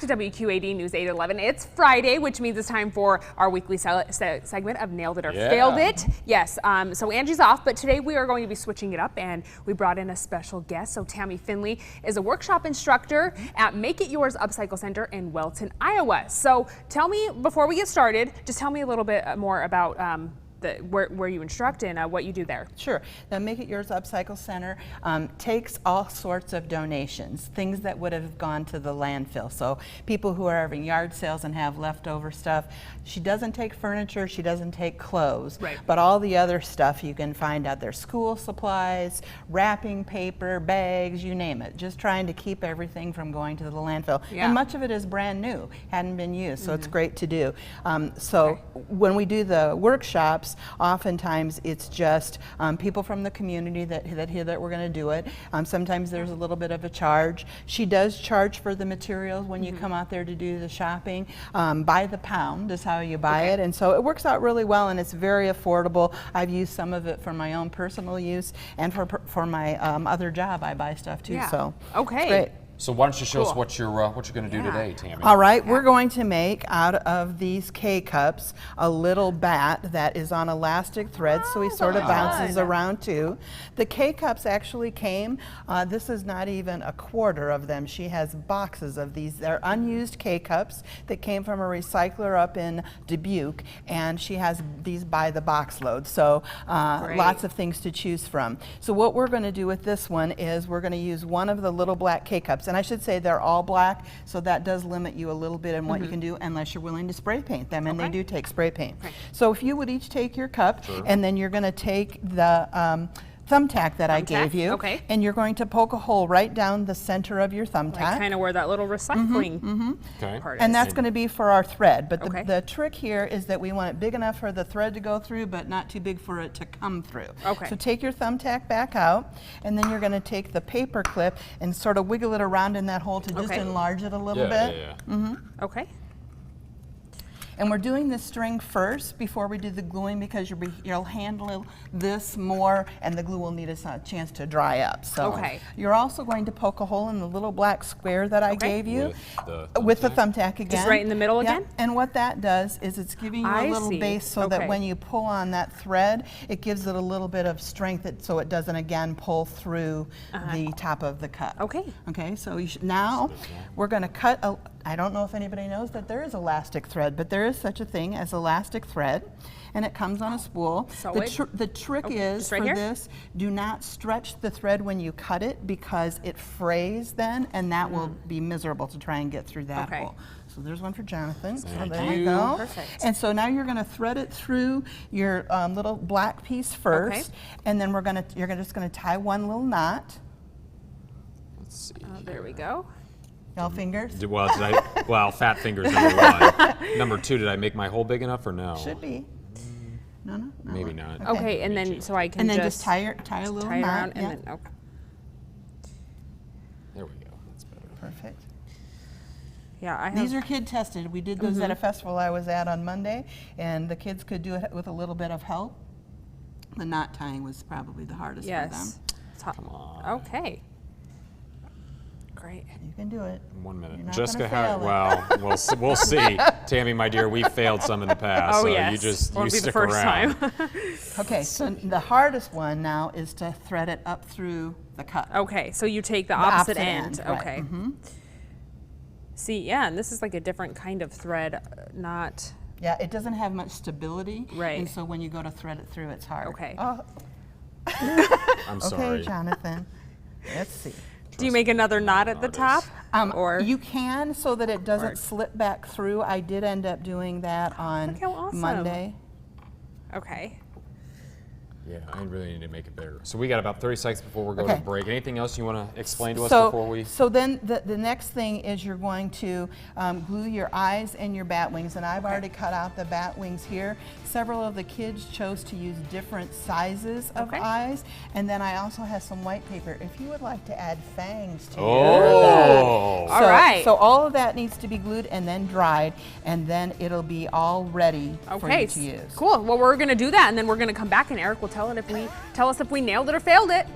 to WQAD News 811. It's Friday, which means it's time for our weekly segment of Nailed It or Failed It. Yes, so Angie's off, but today we are going to be switching it up, and we brought in a special guest. So Tammy Finley is a workshop instructor at Make It Yours Upcycle Center in Welton, Iowa. So tell me, before we get started, just tell me a little bit more about where you instruct and what you do there. Sure. The Make It Yours Upcycle Center takes all sorts of donations, things that would have gone to the landfill. So people who are having yard sales and have leftover stuff. She doesn't take furniture, she doesn't take clothes, right, but all the other stuff you can find out there, school supplies, wrapping paper, bags, you name it. Just trying to keep everything from going to the landfill. Yeah. And much of it is brand new, hadn't been used, so it's great to do. When we do the workshops, oftentimes it's just people from the community that hear that we're going to do it. Sometimes there's a little bit of a charge. She does charge for the materials when you come out there to do the shopping. By the pound is how you buy it, and so it works out really well, and it's very affordable. I've used some of it for my own personal use, and for my other job I buy stuff too. Yeah. So okay, it's great. So why don't you show us what you're going to do today, Tammy? All right, we're going to make out of these K-cups a little bat that is on elastic thread, so he sort of bounces around too. The K-cups actually came, this is not even a quarter of them. She has boxes of these. They're unused K-cups that came from a recycler up in Dubuque, and she has these by the box load, so lots of things to choose from. So what we're going to do with this one is we're going to use one of the little black K-cups. And I should say they're all black, so that does limit you a little bit in what you can do unless you're willing to spray paint them, and they do take spray paint. So if you would each take your cup, and then you're going to take the thumbtack that I gave you, and you're going to poke a hole right down the center of your thumbtack. Like kind of where that little recycling part is. And that's going to be for our thread, but the trick here is that we want it big enough for the thread to go through, but not too big for it to come through. So take your thumbtack back out, and then you're going to take the paper clip and sort of wiggle it around in that hole to just enlarge it a little bit. Okay. And we're doing the string first before we do the gluing, because you'll handle this more and the glue will need a chance to dry up. So you're also going to poke a hole in the little black square that I gave you with the thumbtack again. Just right in the middle again? And what that does is it's giving you a little base so that when you pull on that thread, it gives it a little bit of strength so it doesn't again pull through the top of the cup. Okay, so now we're going to cut I don't know if anybody knows that there is elastic thread, but there is such a thing as elastic thread, and it comes on a spool. The trick is for this, do not stretch the thread when you cut it, because it frays then, and that will be miserable to try and get through that hole. So there's one for Jonathan. So there you go. Perfect. And so now you're going to thread it through your little black piece first, and then you're just going to tie one little knot. Let's see. There we go. Y'all fingers? Well, fat fingers, number one. Number two, did I make my hole big enough or no? Should be. No. Maybe not. Okay, and then so I can just tie a little knot around, and then there we go. That's better. Perfect. Yeah, these are kid tested. We did those at a festival I was at on Monday, and the kids could do it with a little bit of help. The knot tying was probably the hardest for them. Come on. Okay. Great. You can do it. 1 minute. You're not Jessica, well, we'll see. Tammy, my dear, we failed some in the past. Oh, so yes. you stick around. Okay, so the hardest one now is to thread it up through the cup. Okay, so you take the opposite end. Right. Okay. See, yeah, and this is like a different kind of thread, not... Yeah, it doesn't have much stability. Right. And so when you go to thread it through, it's hard. Okay. I'm sorry. Okay, Jonathan. Let's see. Do you make another knot at the top? Or you can, so that it doesn't slip back through. I did end up doing that on Monday. Okay. Yeah, I really need to make it bigger. So we got about 30 seconds before we're going to break. Anything else you want to explain to us before we? So then the next thing is you're going to glue your eyes and your bat wings, and I've already cut out the bat wings here. Several of the kids chose to use different sizes of eyes, and then I also have some white paper if you would like to add fangs to all right. So all of that needs to be glued and then dried, and then it'll be all ready for you to use. Cool. Well, we're going to do that, and then we're going to come back, and Eric will tell us if we nailed it or failed it.